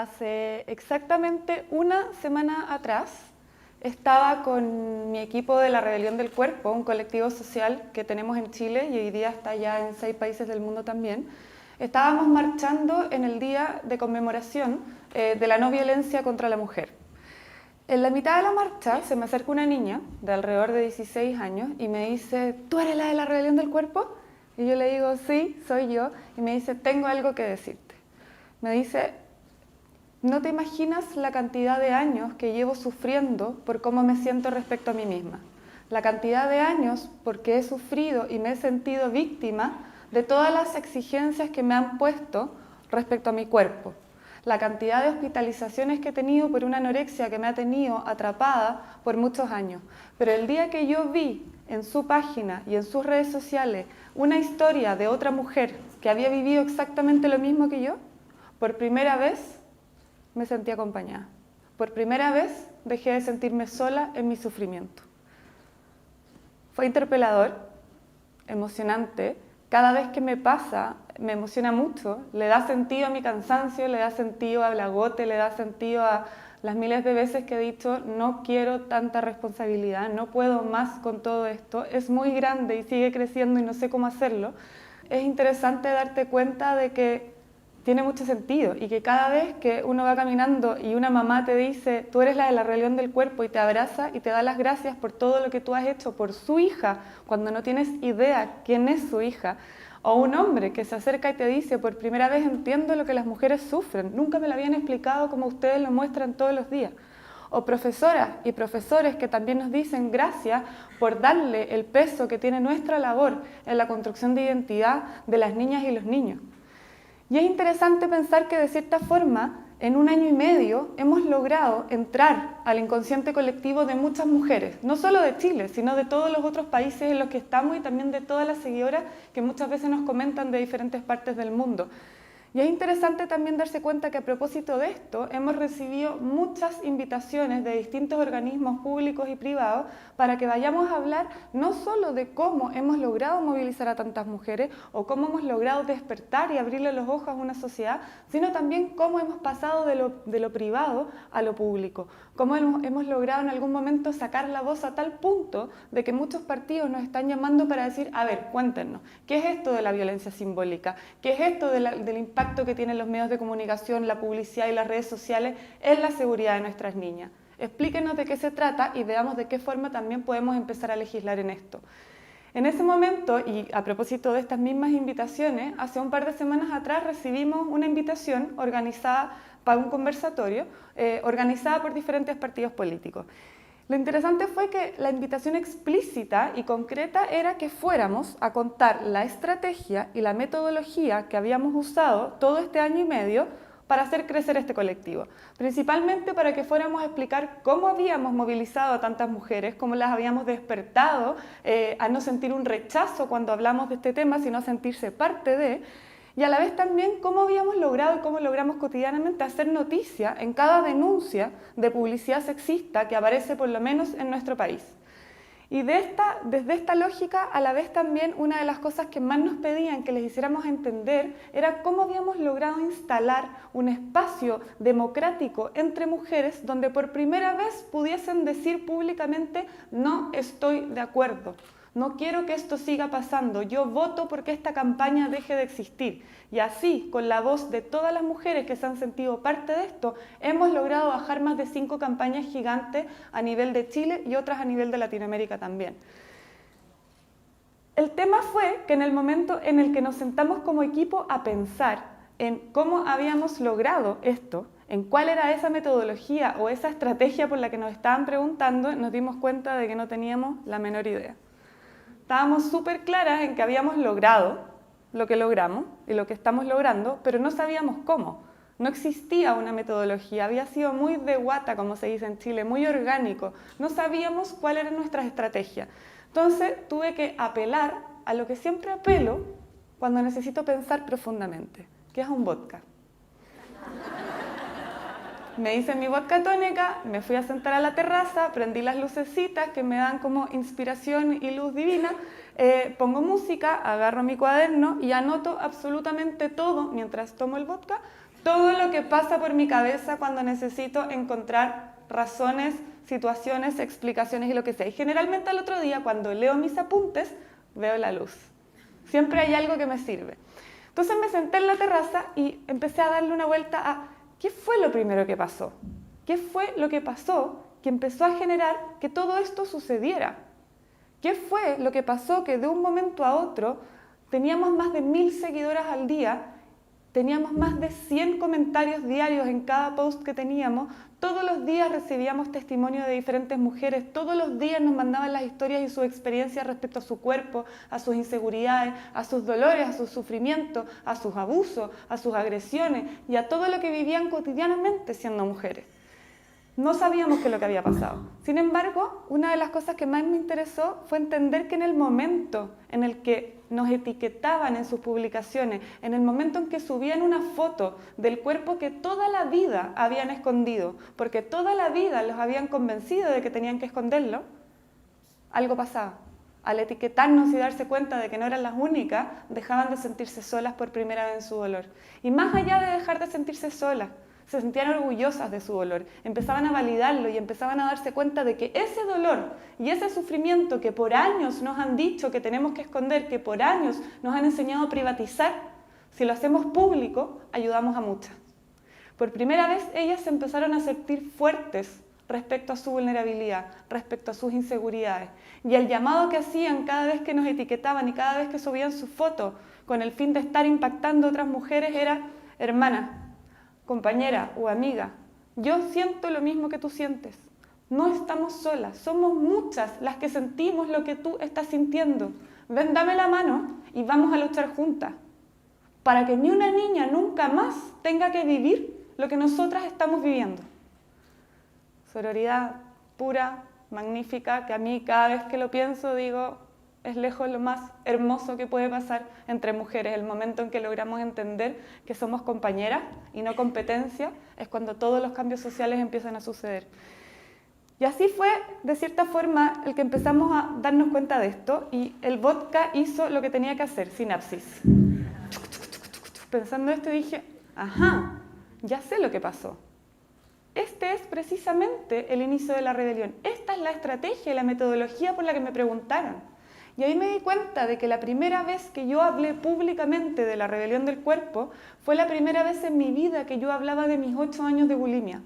Hace exactamente una semana atrás estaba con mi equipo de la Rebelión del Cuerpo, un colectivo social que tenemos en Chile y hoy día está ya en 6 países del mundo también. Estábamos marchando en el día de conmemoración de la no violencia contra la mujer. En la mitad de la marcha se me acerca una niña de alrededor de 16 años y me dice, ¿tú eres la de la Rebelión del Cuerpo? Y yo le digo, sí, soy yo. Y me dice, tengo algo que decirte. Me dice, no te imaginas la cantidad de años que llevo sufriendo por cómo me siento respecto a mí misma. La cantidad de años porque he sufrido y me he sentido víctima de todas las exigencias que me han puesto respecto a mi cuerpo. La cantidad de hospitalizaciones que he tenido por una anorexia que me ha tenido atrapada por muchos años. Pero el día que yo vi en su página y en sus redes sociales una historia de otra mujer que había vivido exactamente lo mismo que yo, por primera vez me sentí acompañada. Por primera vez dejé de sentirme sola en mi sufrimiento. Fue interpelador, emocionante. Cada vez que me pasa, me emociona mucho. Le da sentido a mi cansancio, le da sentido al agote, le da sentido a las miles de veces que he dicho no quiero tanta responsabilidad, no puedo más con todo esto. Es muy grande y sigue creciendo y no sé cómo hacerlo. Es interesante darte cuenta de que tiene mucho sentido y que cada vez que uno va caminando y una mamá te dice tú eres la de la Rebelión del Cuerpo y te abraza y te da las gracias por todo lo que tú has hecho por su hija cuando no tienes idea quién es su hija, o un hombre que se acerca y te dice por primera vez entiendo lo que las mujeres sufren, nunca me lo habían explicado como ustedes lo muestran todos los días, o profesoras y profesores que también nos dicen gracias por darle el peso que tiene nuestra labor en la construcción de identidad de las niñas y los niños. Y es interesante pensar que de cierta forma, en 1 año y medio, hemos logrado entrar al inconsciente colectivo de muchas mujeres, no solo de Chile, sino de todos los otros países en los que estamos y también de todas las seguidoras que muchas veces nos comentan de diferentes partes del mundo. Y es interesante también darse cuenta que a propósito de esto hemos recibido muchas invitaciones de distintos organismos públicos y privados para que vayamos a hablar no solo de cómo hemos logrado movilizar a tantas mujeres o cómo hemos logrado despertar y abrirle los ojos a una sociedad, sino también cómo hemos pasado de lo privado a lo público, cómo hemos logrado en algún momento sacar la voz a tal punto de que muchos partidos nos están llamando para decir, a ver, cuéntenos, ¿qué es esto de la violencia simbólica? ¿Qué es esto del impacto que tienen los medios de comunicación, la publicidad y las redes sociales en la seguridad de nuestras niñas? Explíquenos de qué se trata y veamos de qué forma también podemos empezar a legislar en esto. En ese momento, y a propósito de estas mismas invitaciones, hace un par de semanas atrás recibimos una invitación organizada para un conversatorio, organizada por diferentes partidos políticos. Lo interesante fue que la invitación explícita y concreta era que fuéramos a contar la estrategia y la metodología que habíamos usado todo este año y medio para hacer crecer este colectivo, principalmente para que fuéramos a explicar cómo habíamos movilizado a tantas mujeres, cómo las habíamos despertado a no sentir un rechazo cuando hablamos de este tema, sino a sentirse parte de, y a la vez también cómo habíamos logrado y cómo logramos cotidianamente hacer noticia en cada denuncia de publicidad sexista que aparece por lo menos en nuestro país. Y desde esta lógica, a la vez también una de las cosas que más nos pedían que les hiciéramos entender era cómo habíamos logrado instalar un espacio democrático entre mujeres donde por primera vez pudiesen decir públicamente no estoy de acuerdo. No quiero que esto siga pasando, yo voto porque esta campaña deje de existir. Y así, con la voz de todas las mujeres que se han sentido parte de esto, hemos logrado bajar más de 5 campañas gigantes a nivel de Chile y otras a nivel de Latinoamérica también. El tema fue que en el momento en el que nos sentamos como equipo a pensar en cómo habíamos logrado esto, en cuál era esa metodología o esa estrategia por la que nos estaban preguntando, nos dimos cuenta de que no teníamos la menor idea. Estábamos súper claras en que habíamos logrado lo que logramos y lo que estamos logrando, pero no sabíamos cómo. No existía una metodología, había sido muy de guata, como se dice en Chile, muy orgánico. No sabíamos cuál era nuestra estrategia. Entonces tuve que apelar a lo que siempre apelo cuando necesito pensar profundamente, que es un vodka. Me hice mi vodka tónica, me fui a sentar a la terraza, prendí las lucecitas que me dan como inspiración y luz divina, pongo música, agarro mi cuaderno y anoto absolutamente todo mientras tomo el vodka, Todo lo que pasa por mi cabeza cuando necesito encontrar razones, situaciones, explicaciones y lo que sea. Y generalmente al otro día, cuando leo mis apuntes, veo la luz. Siempre hay algo que me sirve. Entonces me senté en la terraza y empecé a darle una vuelta a ¿qué fue lo primero que pasó? ¿Qué fue lo que pasó que empezó a generar que todo esto sucediera? ¿Qué fue lo que pasó que de un momento a otro teníamos más de 1000 seguidoras al día, teníamos más de 100 comentarios diarios en cada post que teníamos, todos los días recibíamos testimonio de diferentes mujeres, todos los días nos mandaban las historias y sus experiencias respecto a su cuerpo, a sus inseguridades, a sus dolores, a sus sufrimientos, a sus abusos, a sus agresiones y a todo lo que vivían cotidianamente siendo mujeres? No sabíamos qué es lo que había pasado. Sin embargo, una de las cosas que más me interesó fue entender que en el momento en el que nos etiquetaban en sus publicaciones, en el momento en que subían una foto del cuerpo que toda la vida habían escondido, porque toda la vida los habían convencido de que tenían que esconderlo, algo pasaba. Al etiquetarnos y darse cuenta de que no eran las únicas, dejaban de sentirse solas por primera vez en su dolor. Y más allá de dejar de sentirse solas, se sentían orgullosas de su dolor, empezaban a validarlo y empezaban a darse cuenta de que ese dolor y ese sufrimiento que por años nos han dicho que tenemos que esconder, que por años nos han enseñado a privatizar, si lo hacemos público, ayudamos a muchas. Por primera vez ellas se empezaron a sentir fuertes respecto a su vulnerabilidad, respecto a sus inseguridades. Y el llamado que hacían cada vez que nos etiquetaban y cada vez que subían sus fotos con el fin de estar impactando a otras mujeres era: hermana, compañera o amiga, yo siento lo mismo que tú sientes. No estamos solas, somos muchas las que sentimos lo que tú estás sintiendo. Ven, dame la mano y vamos a luchar juntas, para que ni una niña nunca más tenga que vivir lo que nosotras estamos viviendo. Sororidad pura, magnífica, que a mí cada vez que lo pienso digo, es lejos lo más hermoso que puede pasar entre mujeres. El momento en que logramos entender que somos compañeras y no competencia es cuando todos los cambios sociales empiezan a suceder. Y así fue, de cierta forma, el que empezamos a darnos cuenta de esto y el vodka hizo lo que tenía que hacer, sinapsis. Pensando esto dije, ajá, ya sé lo que pasó. Este es precisamente el inicio de la rebelión. Esta es la estrategia y la metodología por la que me preguntaron. Y ahí me di cuenta de que la primera vez que yo hablé públicamente de la rebelión del cuerpo fue la primera vez en mi vida que yo hablaba de mis 8 años de bulimia.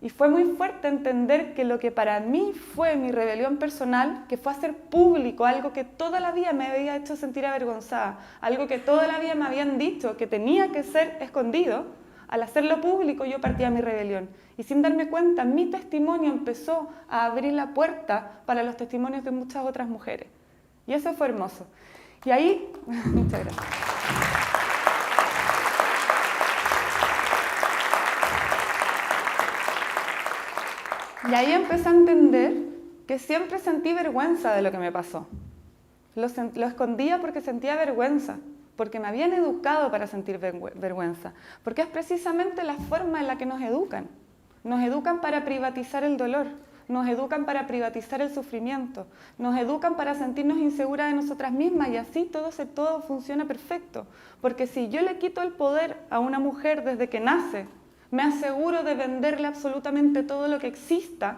Y fue muy fuerte entender que lo que para mí fue mi rebelión personal, que fue hacer público algo que toda la vida me había hecho sentir avergonzada, algo que toda la vida me habían dicho que tenía que ser escondido, al hacerlo público yo partía mi rebelión. Y sin darme cuenta, mi testimonio empezó a abrir la puerta para los testimonios de muchas otras mujeres. Y eso fue hermoso. Y ahí, muchas gracias. Y ahí empecé a entender que siempre sentí vergüenza de lo que me pasó. Lo escondía porque sentía vergüenza, porque me habían educado para sentir vergüenza, porque es precisamente la forma en la que nos educan. Nos educan para privatizar el dolor, nos educan para privatizar el sufrimiento, nos educan para sentirnos inseguras de nosotras mismas y así todo funciona perfecto. Porque si yo le quito el poder a una mujer desde que nace, me aseguro de venderle absolutamente todo lo que exista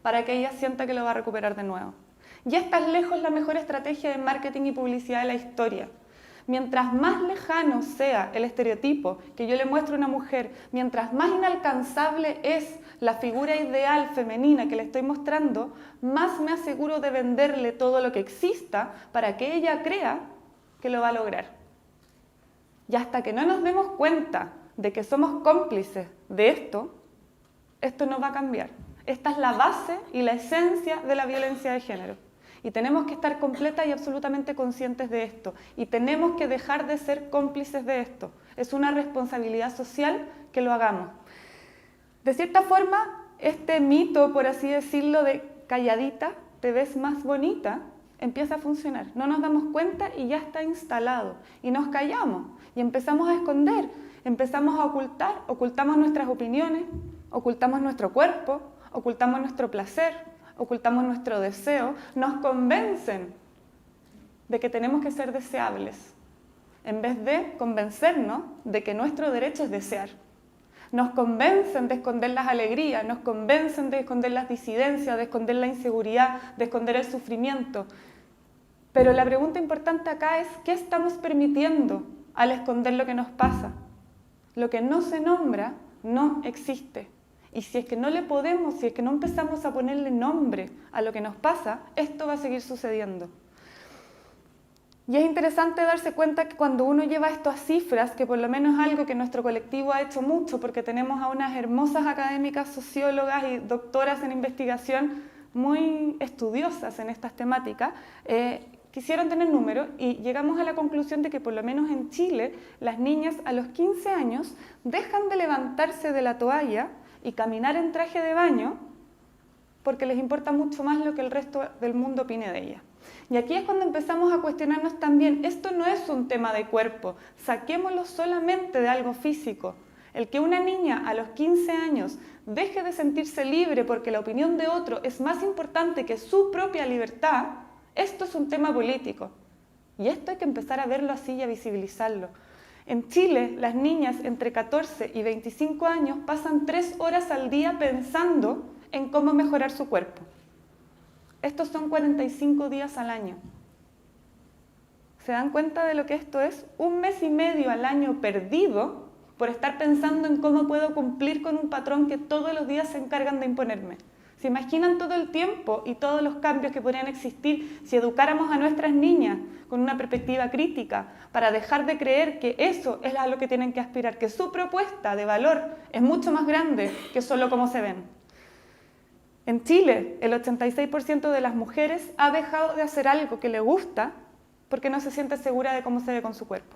para que ella sienta que lo va a recuperar de nuevo. Y esta es lejos la mejor estrategia de marketing y publicidad de la historia. Mientras más lejano sea el estereotipo que yo le muestro a una mujer, mientras más inalcanzable es la figura ideal femenina que le estoy mostrando, más me aseguro de venderle todo lo que exista para que ella crea que lo va a lograr. Y hasta que no nos demos cuenta de que somos cómplices de esto no va a cambiar. Esta es la base y la esencia de la violencia de género. Y tenemos que estar completas y absolutamente conscientes de esto. Y tenemos que dejar de ser cómplices de esto. Es una responsabilidad social que lo hagamos. De cierta forma, este mito, por así decirlo, de calladita, te ves más bonita, empieza a funcionar. No nos damos cuenta y ya está instalado. Y nos callamos y empezamos a esconder, empezamos a ocultar, ocultamos nuestras opiniones, ocultamos nuestro cuerpo, ocultamos nuestro placer, ocultamos nuestro deseo, nos convencen de que tenemos que ser deseables. en vez de convencernos de que nuestro derecho es desear. Nos convencen de esconder las alegrías, nos convencen de esconder las disidencias, de esconder la inseguridad, de esconder el sufrimiento. Pero la pregunta importante acá es, ¿qué estamos permitiendo al esconder lo que nos pasa? Lo que no se nombra no existe. Y si es que no le podemos, si es que no empezamos a ponerle nombre a lo que nos pasa, esto va a seguir sucediendo. Y es interesante darse cuenta que cuando uno lleva esto a cifras, que por lo menos es algo que nuestro colectivo ha hecho mucho, porque tenemos a unas hermosas académicas, sociólogas y doctoras en investigación muy estudiosas en estas temáticas, quisieron tener números y llegamos a la conclusión de que por lo menos en Chile las niñas a los 15 años dejan de levantarse de la toalla y caminar en traje de baño porque les importa mucho más lo que el resto del mundo opine de ellas. Y aquí es cuando empezamos a cuestionarnos también, esto no es un tema de cuerpo, saquémoslo solamente de algo físico. El que una niña a los 15 años deje de sentirse libre porque la opinión de otro es más importante que su propia libertad, esto es un tema político. Y esto hay que empezar a verlo así y a visibilizarlo. En Chile, las niñas entre 14 y 25 años pasan 3 horas al día pensando en cómo mejorar su cuerpo. Estos son 45 días al año. ¿Se dan cuenta de lo que esto es? 1 mes y medio al año perdido por estar pensando en cómo puedo cumplir con un patrón que todos los días se encargan de imponerme. ¿Se imaginan todo el tiempo y todos los cambios que podrían existir si educáramos a nuestras niñas con una perspectiva crítica para dejar de creer que eso es a lo que tienen que aspirar, que su propuesta de valor es mucho más grande que solo cómo se ven? En Chile, el 86% de las mujeres ha dejado de hacer algo que le gusta porque no se siente segura de cómo se ve con su cuerpo.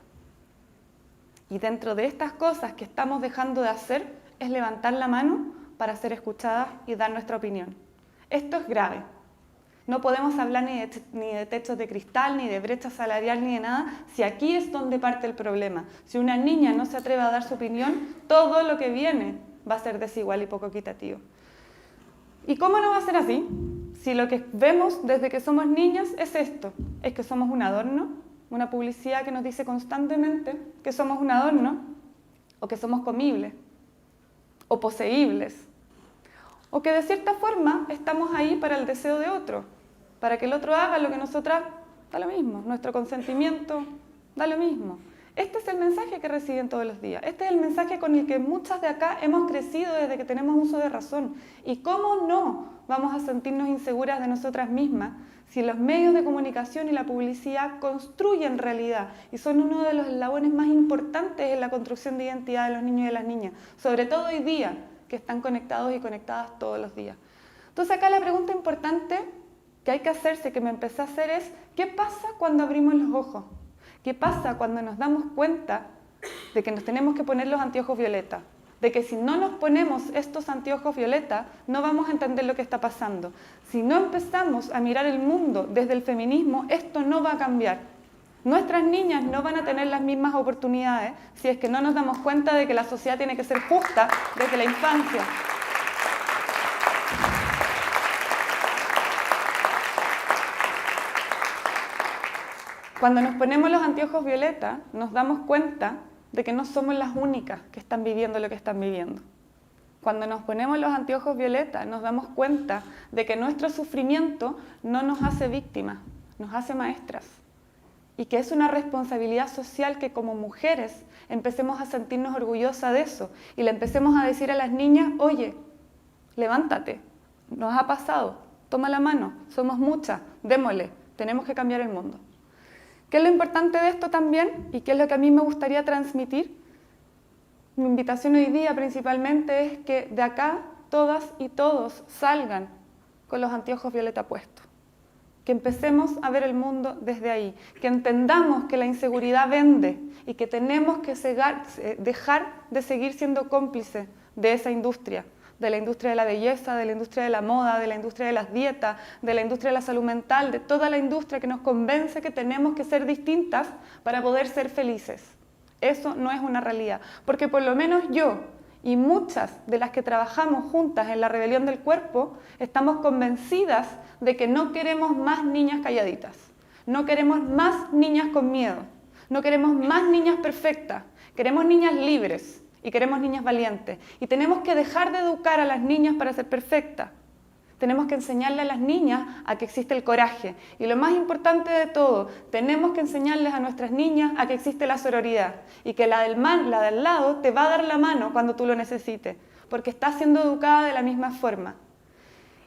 Y dentro de estas cosas que estamos dejando de hacer es levantar la mano para ser escuchadas y dar nuestra opinión. Esto es grave. No podemos hablar ni de techos de cristal, ni de brecha salarial, ni de nada, si aquí es donde parte el problema. Si una niña no se atreve a dar su opinión, todo lo que viene va a ser desigual y poco equitativo. ¿Y cómo no va a ser así? Si lo que vemos desde que somos niñas es esto, es que somos un adorno, una publicidad que nos dice constantemente que somos un adorno, o que somos comibles, o poseíbles, o que de cierta forma estamos ahí para el deseo de otro, para que el otro haga lo que nosotras, da lo mismo, nuestro consentimiento da lo mismo. Este es el mensaje que reciben todos los días. Este es el mensaje con el que muchas de acá hemos crecido desde que tenemos uso de razón. ¿Y cómo no vamos a sentirnos inseguras de nosotras mismas si los medios de comunicación y la publicidad construyen realidad y son uno de los eslabones más importantes en la construcción de identidad de los niños y de las niñas? Sobre todo hoy día, que están conectados y conectadas todos los días. Entonces acá la pregunta importante que hay que hacerse, que me empecé a hacer es, ¿qué pasa cuando abrimos los ojos? ¿Qué pasa cuando nos damos cuenta de que nos tenemos que poner los anteojos violeta? De que si no nos ponemos estos anteojos violeta, no vamos a entender lo que está pasando. Si no empezamos a mirar el mundo desde el feminismo, esto no va a cambiar. Nuestras niñas no van a tener las mismas oportunidades si es que no nos damos cuenta de que la sociedad tiene que ser justa desde la infancia. Cuando nos ponemos los anteojos violeta, nos damos cuenta de que no somos las únicas que están viviendo lo que están viviendo. Cuando nos ponemos los anteojos violeta, nos damos cuenta de que nuestro sufrimiento no nos hace víctimas, nos hace maestras. Y que es una responsabilidad social que como mujeres empecemos a sentirnos orgullosas de eso y le empecemos a decir a las niñas, oye, levántate, nos ha pasado, toma la mano, somos muchas, démosle, tenemos que cambiar el mundo. ¿Qué es lo importante de esto también? ¿Y qué es lo que a mí me gustaría transmitir? Mi invitación hoy día principalmente es que de acá todas y todos salgan con los anteojos violeta puestos. Que empecemos a ver el mundo desde ahí. Que entendamos que la inseguridad vende y que tenemos que dejar de seguir siendo cómplices de esa industria. De la industria de la belleza, de la industria de la moda, de la industria de las dietas, de la industria de la salud mental, de toda la industria que nos convence que tenemos que ser distintas para poder ser felices. Eso no es una realidad, porque por lo menos yo y muchas de las que trabajamos juntas en la rebelión del cuerpo estamos convencidas de que no queremos más niñas calladitas, no queremos más niñas con miedo, No queremos más niñas perfectas, queremos niñas libres y queremos niñas valientes. Y tenemos que dejar de educar a las niñas para ser perfectas. Tenemos que enseñarle a las niñas a que existe el coraje. Y lo más importante de todo, tenemos que enseñarles a nuestras niñas a que existe la sororidad. Y que la del lado te va a dar la mano cuando tú lo necesites, porque está siendo educada de la misma forma.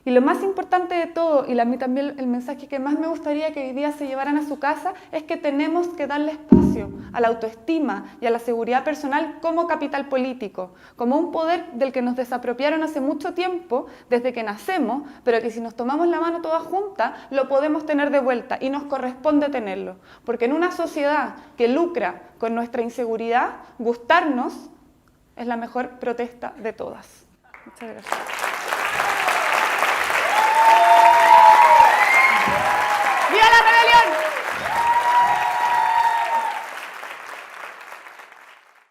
Y lo más importante de todo, y a mí también el mensaje que más me gustaría que hoy día se llevaran a su casa, es que tenemos que darle espacio a la autoestima y a la seguridad personal como capital político, como un poder del que nos desapropiaron hace mucho tiempo, desde que nacemos, pero que si nos tomamos la mano todas juntas, lo podemos tener de vuelta y nos corresponde tenerlo. Porque en una sociedad que lucra con nuestra inseguridad, gustarnos es la mejor protesta de todas. Muchas gracias.